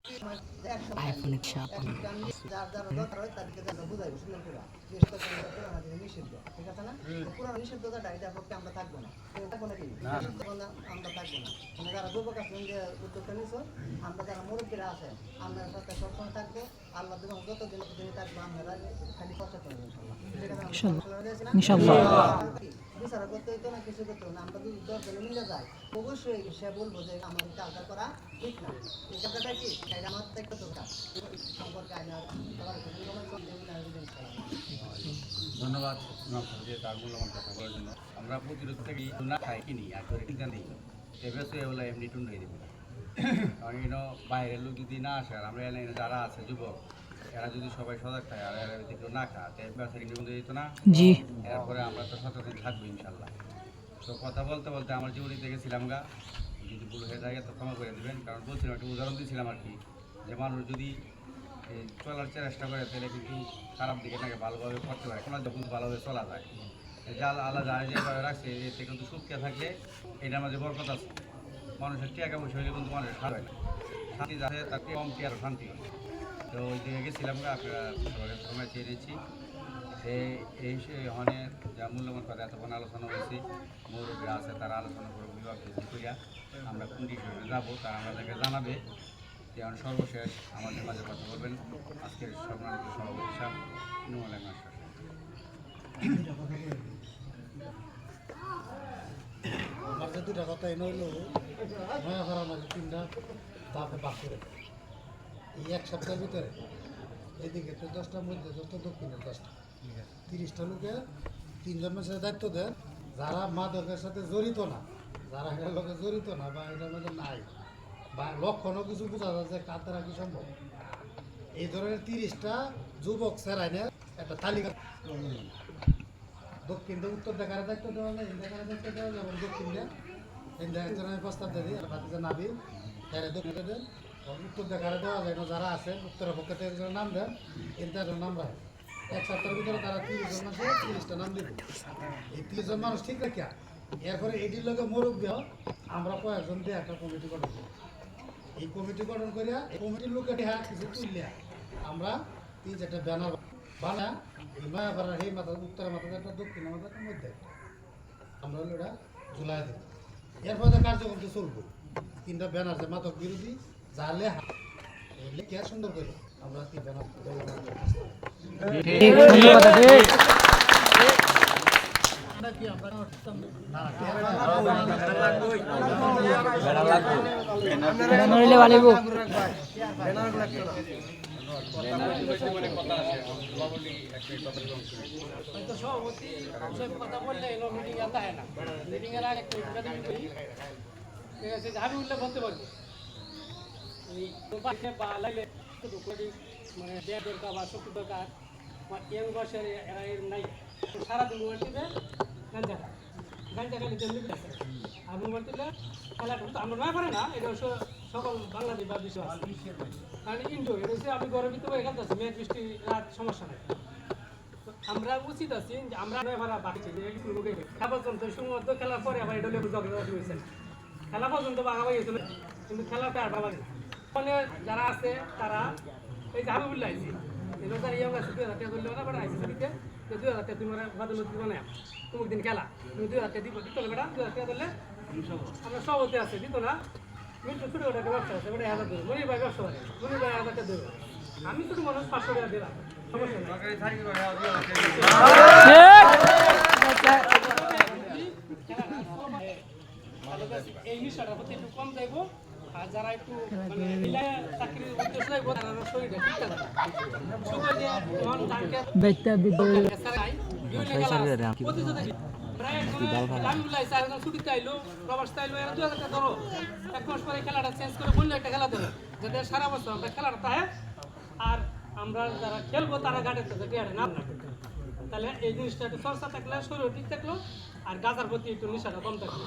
আইফোনের ছাপ যার যার দরকার হয় তাদেরকে যেন বুঝাইবো সুন্দর করে চেষ্টা করবো পুরানো জিনিস নিষিদ্ধ ঠিক আছে না পুরানো নিষিদ্ধতা এটা পক্ষে আমরা থাকবো না থাকবো নাকি আমরা থাকবো না মানে যারা যুবক আছেন যে উদ্যোগটা নিছো আমরা যারা মুরব্বীরা আছেন আমরা সাথে সবসময় থাকবো আল্লাহ যখন যতদিন থাকবো আমরা খালি খরচা করবো ইনশাল্লাহ বিচারা করতে হইতো না কিছু করতে না আমরা যদি 10 জনে মিলে যাই অবশ্যই সে বলবো যে আমার কাজটা করা ঠিক না এই কথাটা কি এটা আমার একটা দরকার সম্পর্কে আইনা ধন্যবাদ যে তার মূল্যবান কথা বলার জন্য আমরা প্রতিরোধ থেকে না খাই কিনি আর করে টিকা দিই এবার এগুলো এমনি টুন হয়ে দেবে কারণ বাইরের লোক যদি না আসে আর আমরা এনে যারা আছে যুবক এরা যদি সবাই সজাগ থাকে আর এরা যদি কেউ না খায় তো ব্যবসা কিন্তু বন্ধ যেত না জি এরপরে আমরা তো সচেতন থাকবো ইনশাল্লাহ। তো কথা বলতে বলতে আমার জীবনীতে গেছিলাম গা যদি ভুল হয়ে যায় তো ক্ষমা করে দেবেন কারণ বলছিলাম একটা উদাহরণ দিয়েছিলাম আর কি যে মানুষ যদি চলার চেষ্টা করে তাহলে কিন্তু খারাপ দিকে তাকে ভালোভাবে করতে পারে কোনো যখন ভালোভাবে চলা যায় যা আলাদা যেভাবে রাখছে এতে কিন্তু সুখে থাকলে এটার মাঝে বরকত আছে মানুষের টাকা পয়সা হইলে কিন্তু মানুষের সার হয় না শান্তি যাচ্ছে তার কম কি আরও শান্তি হয়। তো ওই দিকে গেছিলাম আপনারা সবাই সময় চেয়ে নিয়েছি এই ওখানে যা মূল্যবান কথা এতক্ষণ আলোচনা হয়েছে মুরব্বীরা আছে তারা আলোচনা করে বিভাগ করিয়া আমরা কোন ডিসিশনে যাবো তারা আমাদেরকে জানাবে। যেমন সর্বশেষ আমাদের মাঝে কথা বলবেন আজকের সম্মানিত সভাপতি সাহেব নুরুল আলম মাস্টার। আমার যে দুটা কথা এনে হইল নয়া করা মাঝে তিনটা তাতে বাদ করে এই এক সপ্তাহের ভিতরে এদিকে তো 10টার মধ্যে 10টা দক্ষিণের 10টা 30টা লোকে 3 জনের সাথে দায়িত্ব দেন যারা মাদকের সাথে জড়িত না যারা এটার লোকে জড়িত না বা এটার মধ্যে নাই বা লক্ষণও কিছু বোঝা যায় যে কার দ্বারা কি সম্ভব এই ধরনের 30টা যুবক সেরাইনের একটা তালিকা দক্ষিণ দিয়ে উত্তর দেখার দায়িত্ব দেওয়া যায় দেখার দায়িত্ব দেওয়া যায় এবং দক্ষিণ দিয়ে একজনের প্রস্তাব দিয়ে আর বাকি যে নাবি তারা দক্ষিণে দেন উত্তর দেখার দেওয়া যায় না যারা আছেন উত্তরের পক্ষে একজনের নাম দেন কিন্তু একজন নাম রাখে এক সপ্তাহের ভিতরে তারা 30 জন আছে 30টা নাম দেবে এই 30 জন মানুষ ঠিক রাখিয়া এরপরে এটির লোকে মুরব্বী আমরা কয়েকজন দিয়ে একটা কমিটি গঠন করি এই কমিটি গঠন করিয়া এই কমিটির লোকে কিছু তুললিয়া আমরা 3-4টা ব্যানার বানা এই মায়াপাড়ার এই মাথা উত্তরের মাথা একটা দক্ষিণের মাথা একটা মধ্যে আমরা হলো এটা ঝুলাই দিই এরপরে কার্যক্রমটা চলবো 3টা ব্যানার যে মাদক বিরোধী যা লেখা লেখা সুন্দর করে আমরা 3 ব্যানার বলতে পারবো মানে দেড় দরকার বা শক্তি দরকার বা ইয়ং বয়সের এরা নাই সারাদিন মোবাইল টিপে গাঞ্জা খালি জমি আর মোবাইল টিপলে খেলাটা তো আমরা না পারে না এটা সকল বাংলাদেশ বা বিশ্ব কারণ ইনডোর এটা হচ্ছে আমি গরম ভিতরে এখানে আছি মেঘ বৃষ্টি রাত সমস্যা নেই আমরা উচিত আছি যে আমরা ভাড়া বাড়ছি খেলা পর্যন্ত সময় খেলার পরে আবার এটা হয়েছে খেলা পর্যন্ত বাঙাবাই গেছিল কিন্তু খেলাটা আর বাবা ফলে যারা আছে তারা এই যে হাবিবুল্লাহ আইসি এগুলো তার ইয়ং আছে 2000 টাকা ধরলে বেড়া আইসি দিতে 2000 টাকা তুমি বাদল দিবে না তুমি দিন খেলা তুমি 2000 টাকা দিব দিতে বেড়া 2000 টাকা ধরলে আমরা সবতে আছে দিত না মিনিট ছোটো টাকা ব্যবসা আছে বেড়া 1000 দেবে মনির ভাই ব্যবসা করে মনির ভাই 1000 টাকা দেবে আমি ছোটো মানুষ 500 টাকা দিলাম সমস্যা নেই এই বিষয়টা প্রতি একটু কম যাইবো আর যারা একটু চাকরির উদ্দেশ্য লাগবো তারা শরীরটা ঠিক থাকে ছুটিতে আইলো প্রবাস আইলো এরা 2000 টাকা ধরো 1 মাস পরে খেলাটা চেঞ্জ করে বললে একটা খেলা দেবো যাতে সারা বছর আমরা খেলাটা থাকে আর আমরা যারা খেলবো তারা গাড়িতে নাম না তাহলে এই জিনিসটা একটু চর্চা থাকলে শরীর ঠিক থাকলো আর গাজার প্রতি একটু নেশাটা কম থাকলো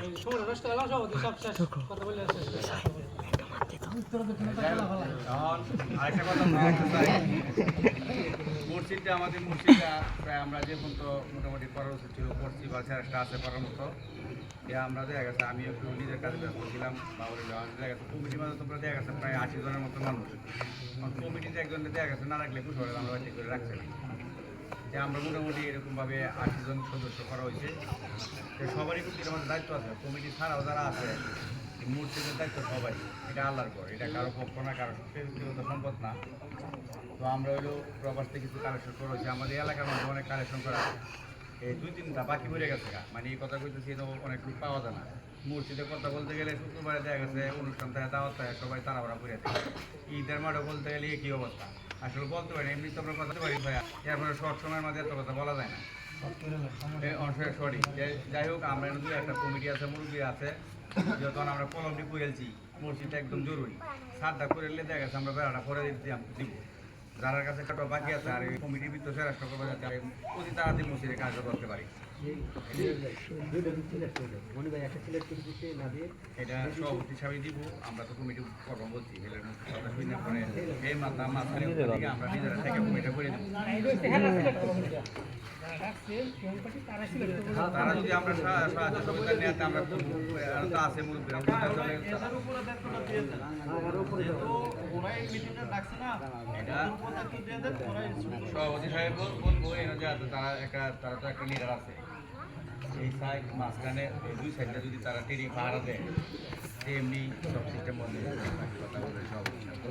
এই সময় নষ্ট হলাম সভাপতি সব শেষ কথা বলে মসজিদটা আমাদের মুর্শিদটা প্রায় আমরা যে পর্যন্ত মোটামুটি করার উচিত ছিল করছি বা চেষ্টা আছে করার মতো আমরা দেখা গেছে আমি একটু নিজের কাজে ব্যস্ত ছিলাম বাবুরের দেখা গেছে কমিটির মাঝে তোমরা দেখা গেছে প্রায় 80 জনের মতো মানুষ। কমিটিতে একজনকে দেখা গেছে না রাখলে খুশি হলে আমরা ঠিক করে রাখছি না। যে আমরা মোটামুটি এরকমভাবে 80 জন সদস্য করা হয়েছে। তো সবারই কিন্তু আমাদের দায়িত্ব আছে, কমিটি ছাড়াও যারা আছে মূর্তিদের দায়িত্ব সবাই, এটা আল্লাহর পর, এটা কারো পক্ষ না, কারো ব্যক্তিগত সম্পদ না। তো আমরা হলো প্রবাস থেকে কিছু কালেকশন করা হয়েছে, আমাদের এলাকার মধ্যে অনেক কালেকশন করা, এই 2-3টা বাকি পড়ে গেছে। মানে এই কথা কইতেছি তো অনেক লোক পাওয়া যায় না। মূর্তিতে কথা বলতে গেলে শুক্রবারে দেখা গেছে অনুষ্ঠান থাকে, দাওয়াত থাকে, সবাই তাড়াহুড়া করে থাকে। ঈদের মাঠে বলতে গেলে একই অবস্থা, আসলে বলতে পারি এমনি তো আমরা কথা পারি ভাইয়া, এরপরে শর্ট সময়ের মধ্যে এত কথা বলা যায় না। সরি, যাই হোক আমরা কিন্তু একটা কমিটি আছে, মুরব্বী আছে, যখন আমরা কলমটি করেছি মসজিদটা একদম জরুরি, সারটা করে দেখা গেছে আমরা বেড়াটা করে দিব। যার কাছে একটা বাকি আছে আর এই কমিটির ভিতরে চেষ্টা করবো যাতে অতি তাড়াতাড়ি মসজিদে কাজ করতে পারি। এটা সভাপতি হিসাবে দিব, আমরা তো কমিটি করবো বলছি, এই মাঝখানে আমরা নিজেরা থেকে কমিটি করে দেবো। তারা যদি আমরা সাহায্য সহযোগিতা নেওয়াতে আমরা আছে মুরব্বী সভাপতি সাহেব বলবো তারা তো একটা লিডার আছে, এই সাইড মাঝখানে দুই সাইডটা যদি তারা টেরি পাহারা দেয় এমনি সব সিস্টেম বন্ধ কথা বলবে সভাপতি সাহেব।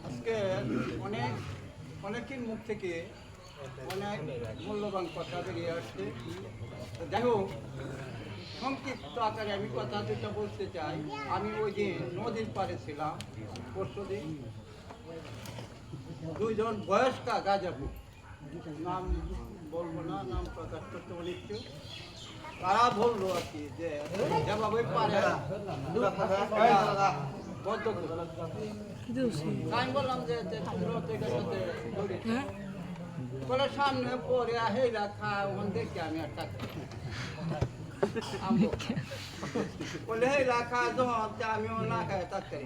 আজকে অনেকের মুখ থেকে অনেক মূল্যবান কথা বেরিয়ে আসছে। যাই হোক, সংক্ষিপ্ত আকারে আমি কথা দুটো বলতে চাই। আমি ওই যে নদীর পাড়ে ছিলাম পরশুদিন, দুইজন বয়স্কা গাজাবু, নাম বলবো না, নাম প্রকাশ করতে বলেছি, তারা বললো আর কি যে যেভাবে পারে আমি বললাম যে বলে সামনে পরে হেরা খা ওখান দেখে আমি আর থাকি বলে হেরা খা যখন আমিও না খাই থাকতে,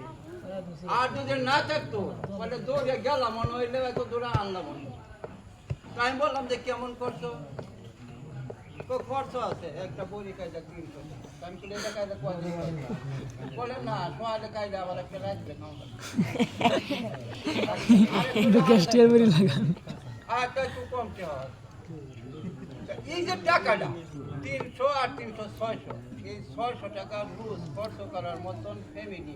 আর যদি না থাকতো বলে দৌড়ে গেলাম মনে হইলে হয়তো দৌড়ে আনলাম। আমি বললাম যে কেমন করছো, খরচ আছে একটা বড়ি কায়দা কিনতো, আমি বলে এটা কায়দা কয়দিন বলে না সোয়ালে কায়দা আবার একটা রাখবে আর একটু কমতে হয়। এই যে টাকাটা 300 আর 300 600, এই 600 টাকা রোজ খরচ করার মতন ফ্যামিলি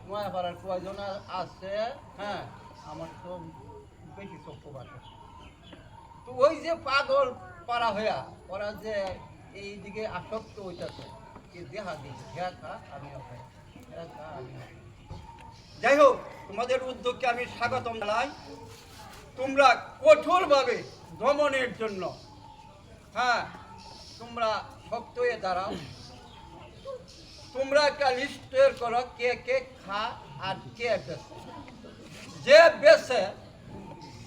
নয়াপাড়ার কয়জন আছে? হ্যাঁ, আমার তো বেশি চক্ষু বাসে। তো ওই যে পাগল পাড়া হইয়া ওরা যে এইদিকে আসক্ত হইতেছে, দেহা দিই খা আমিও খাই, যাই হোক, তোমাদের উদ্যোগকে আমি স্বাগতম জানাই। তোমরা কঠোরভাবে দমনের জন্য হ্যাঁ তোমরা শক্ত হয়ে দাঁড়াও। তোমরা একটা লিস্ট তৈরি করো কে কে খা আর কে বেছে, যে বেছে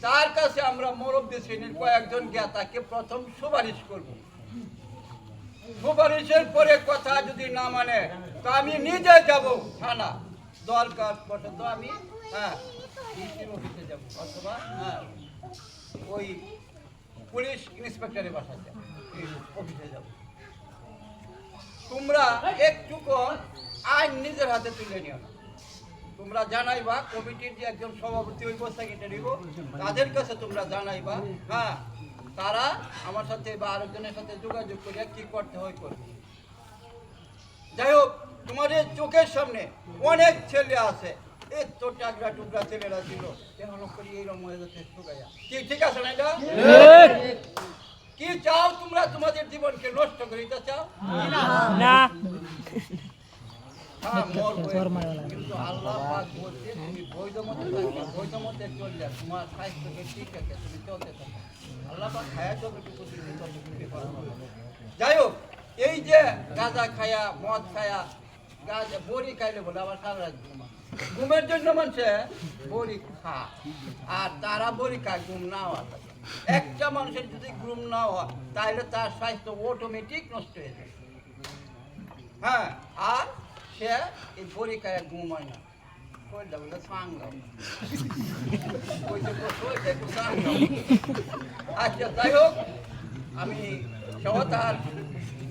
তার কাছে আমরা মুরব্বী শ্রেণীর কয়েকজন গিয়া তাকে প্রথম সুপারিশ করব। সুপারিশের পরে কথা যদি না মানে তো আমি নিজে যাব থানা, দরকার পড়ে তো আমি ডিসির অফিসে যাব, অথবা ওই পুলিশ ইন্সপেক্টরের বাসাতে অফিসে যাব। তোমরা একটুকু আইন নিজের হাতে তুলে নিও না। তোমরা জানাইবা কমিটির যে একজন সভাপতি হইব, সেক্রেটারি হইব, তাদের কাছে তোমরা জানাইবা। হ্যাঁ, তারা আমার সাথে বা আরেকজনের সাথে যোগাযোগ করিয়া কি করতে হয় করবে। যাই হোক, তোমাদের চোখের সামনে অনেক ছেলে আছে, এত টাকরা টুকরা ছেলেরা ছিল, এখন করি এইরকম হয়ে যাচ্ছে শুকাইয়া। কি ঠিক আছে না? এটা কি চাও তোমরা? তোমাদের জীবনকে নষ্ট করিতে চাও না? কিন্তু আল্লাহ পাক বলছে তুমি বৈধ মতে থাকবে, বৈধ মতে চললে তোমার স্বাস্থ্যকে ঠিক থাকে, তুমি চলতে থাকো। আল্লাহ পাক খায়া যতটুকু দিবে ততটুকু পারবে। যাই হোক, এই যে গাঁজা খায়া মদ খায়া গাঁজা বড়ি খাইলে বলে আবার সারা রাত ঘুমের জন্য মানুষে বড়ি খা, আর তারা বড়ি খায় ঘুম না হওয়া। একটা মানুষের যদি ঘুম না হয় তাহলে তার স্বাস্থ্য অটোমেটিক নষ্ট হয়ে যায়। হ্যাঁ, আর সে এই বড়ি খায় ঘুম হয় না, আচ্ছা যাই হোক, আমি সহতার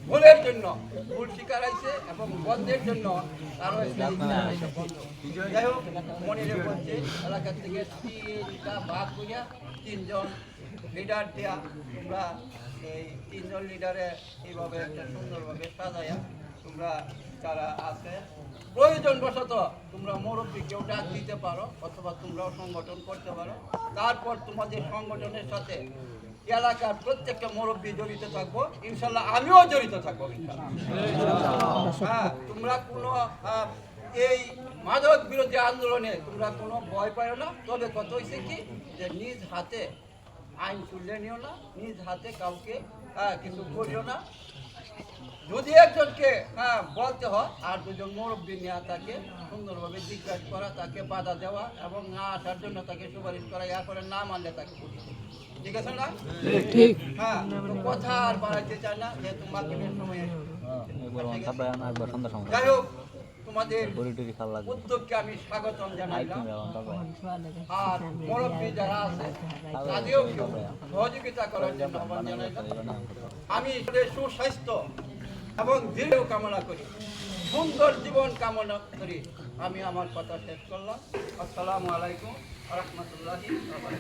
ভুলের জন্য ভুল স্বীকার হয়েছে এবং বন্ধের জন্য আরও যাই হোক মনে রেখে এলাকা থেকে 3টা ভাগ করিয়া 3জন লিডার দেওয়া তোমরা এই 3জন লিডারে এইভাবে একটা সুন্দরভাবে সাজাইয়া তোমরা যারা আছে প্রয়োজন বশত তোমরা মুরব্বীকেও ডাক দিতে পারো অথবা তোমরাও সংগঠন করতে পারো। তারপর তোমাদের সংগঠনের সাথে এলাকার প্রত্যেকটা মুরব্বী জড়িত থাকবো, ইনশাল্লাহ আমিও জড়িত থাকবো হ্যাঁ। তোমরা কোনো এই মাদক বিরোধী আন্দোলনে তোমরা কোনো ভয় পাও না। তবে কত হয়েছে কি যে নিজ হাতে আইন তুলে নিও না, নিজ হাতে কাউকে কিছু করিও না। যদি একজনকে বলতে হয় আর দুজন মুরব্বী নেওয়া তাকে সুন্দরভাবে জিজ্ঞাসা করা, তাকে বাধা দেওয়া এবং না আসার জন্য তাকে সুপারিশ করা, ইয়া করে না মানলে তাকে ঠিক আছে না? ঠিক। হ্যাঁ, কথা আর বাড়াইতে চাই না যেহেতু মাধ্যমের সময় যাই হোক তোমাদের উদ্যোগকে আমি স্বাগতম জানাইলাম। আর মুরব্বী যারা আছে তাদেরও সহযোগিতা করার জন্য আহ্বান জানাইলাম। আমি সুস্বাস্থ্য এবং দীর্ঘ কামনা করি, সুন্দর জীবন কামনা করি। আমি আমার কথা শেষ করলাম। আসসালামু আলাইকুম ওয়া রাহমাতুল্লাহি ওয়া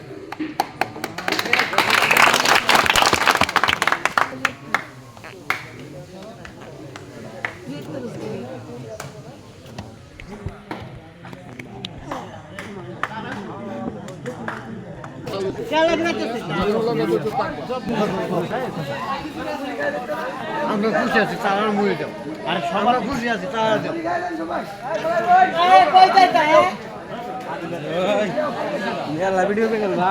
আমরা খুশি আছি তারা মরে যাও আর সবার খুশি আছি তারা যাও ভিডিও দেখেন না